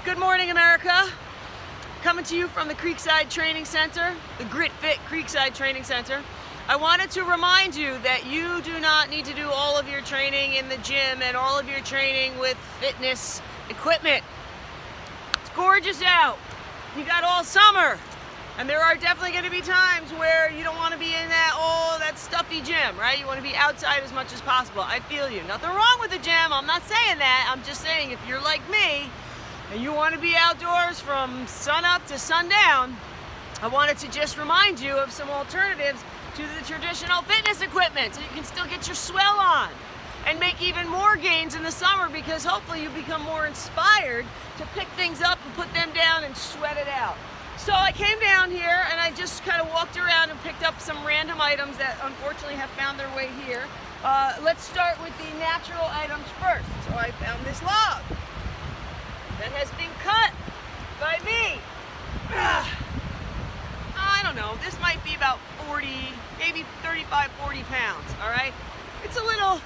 Good morning, America. Coming to you from the Creekside Training Center, the Grit Fit Creekside Training Center. I wanted to remind you that you do not need to do all of your training in the gym and all of your training with fitness equipment. It's gorgeous out. You got all summer. And there are definitely going to be times where you don't want to be in that stuffy gym, right? You want to be outside as much as possible. I feel you. Nothing wrong with the gym. I'm not saying that. I'm just saying if you're like me and you want to be outdoors from sun up to sundown, I wanted to just remind you of some alternatives to the traditional fitness equipment so you can still get your swell on and make even more gains in the summer, because hopefully you become more inspired to pick things up and put them down and sweat it out. So I came down here and I just kind of walked around and picked up some random items that unfortunately have found their way here. Let's start with the natural items first. So I found this log that has been cut by me. I don't know, this might be about 40, maybe 35, 40 pounds, all right? It's a little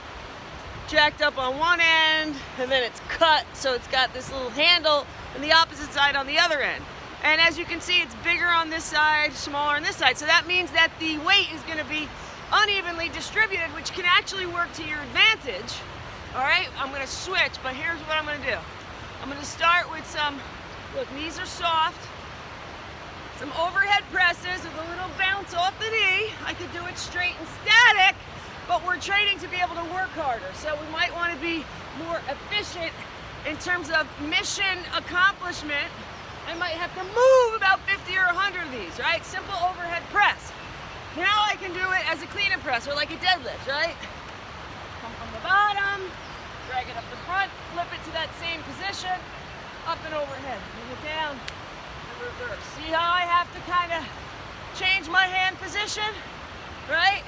jacked up on one end and then it's cut, so it's got this little handle and the opposite side on the other end. And as you can see, it's bigger on this side, smaller on this side. So that means that the weight is gonna be unevenly distributed, which can actually work to your advantage. All right, I'm gonna switch, but here's what I'm gonna do. I'm gonna start with some, look, knees are soft, some overhead presses with a little bounce off the knee. I could do it straight and static, but we're training to be able to work harder. So we might wanna be more efficient in terms of mission accomplishment. I might have to move about 50 or 100 of these, right? Simple overhead press. Now I can do it as a clean and press or like a deadlift, right? Come from the bottom, drag it up the front, flip it to that same position, up and overhead. Bring it down and reverse. See how I have to kind of change my hand position, right?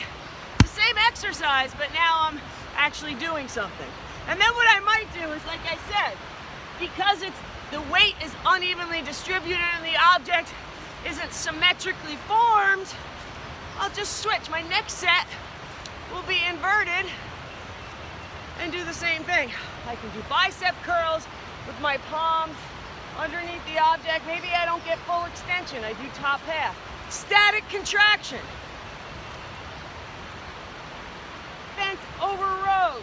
The same exercise, but now I'm actually doing something. And then what I might do is, like I said, because the weight is unevenly distributed and the object isn't symmetrically formed, I'll just switch. My next set will be inverted and do the same thing. I can do bicep curls with my palms underneath the object. Maybe I don't get full extension. I do top half. Static contraction. Bent over rows.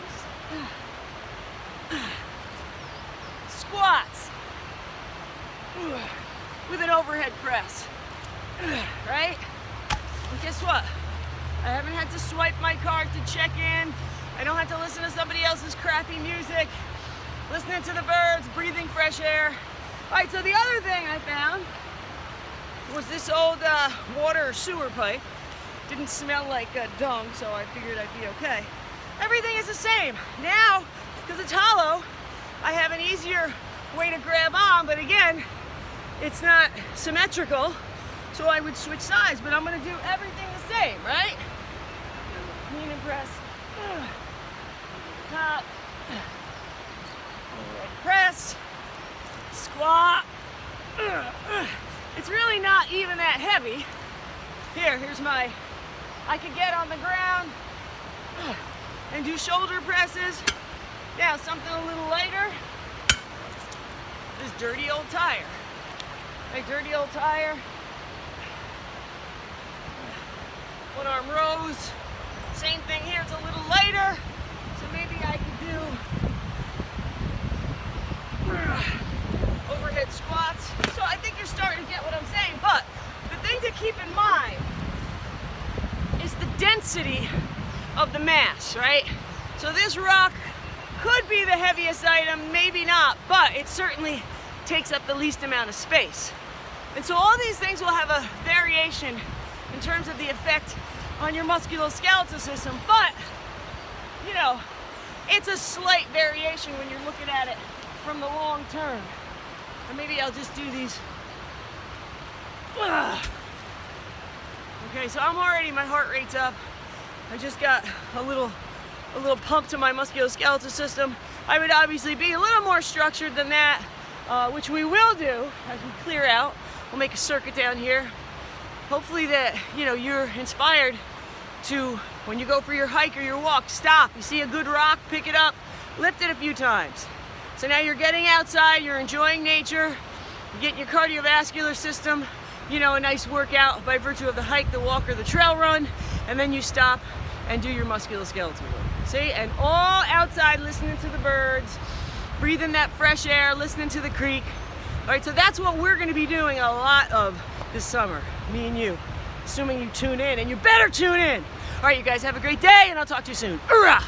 Squats with an overhead press, right? And guess what? I haven't had to swipe my card to check in. I don't have to listen to somebody else's crappy music, listening to the birds, breathing fresh air. All right, so the other thing I found was this old water sewer pipe. Didn't smell like dung, so I figured I'd be okay. Everything is the same. Now, because it's hollow, I have an easier way to grab on, but again, it's not symmetrical, so I would switch sides, but I'm gonna do everything the same, right? Clean and press, top, overhead press, squat. It's really not even that heavy. Here's my, I could get on the ground and do shoulder presses. Now something a little lighter. This dirty old tire. A dirty old tire. One arm rows. Same thing here, it's a little lighter. So maybe I could do overhead squats. So I think you're starting to get what I'm saying, but the thing to keep in mind is the density of the mass, right? So this rock could be the heaviest item, maybe not, but it certainly takes up the least amount of space. And so all these things will have a variation in terms of the effect on your musculoskeletal system, but, you know, it's a slight variation when you're looking at it from the long term. And maybe I'll just do these. Okay, so I'm already, my heart rate's up. I just got a little pump to my musculoskeletal system. I would obviously be a little more structured than that, which we will do as we clear out. We'll make a circuit down here. Hopefully that, you know, you're inspired to, when you go for your hike or your walk, stop. You see a good rock, pick it up, lift it a few times. So now you're getting outside, you're enjoying nature, you're getting your cardiovascular system, you know, a nice workout by virtue of the hike, the walk, or the trail run, and then you stop and do your musculoskeletal work. See, and all outside, listening to the birds, breathing that fresh air, listening to the creek. All right, so that's what we're gonna be doing a lot of this summer, me and you, assuming you tune in, and you better tune in. All right, you guys have a great day, and I'll talk to you soon. Hoorah!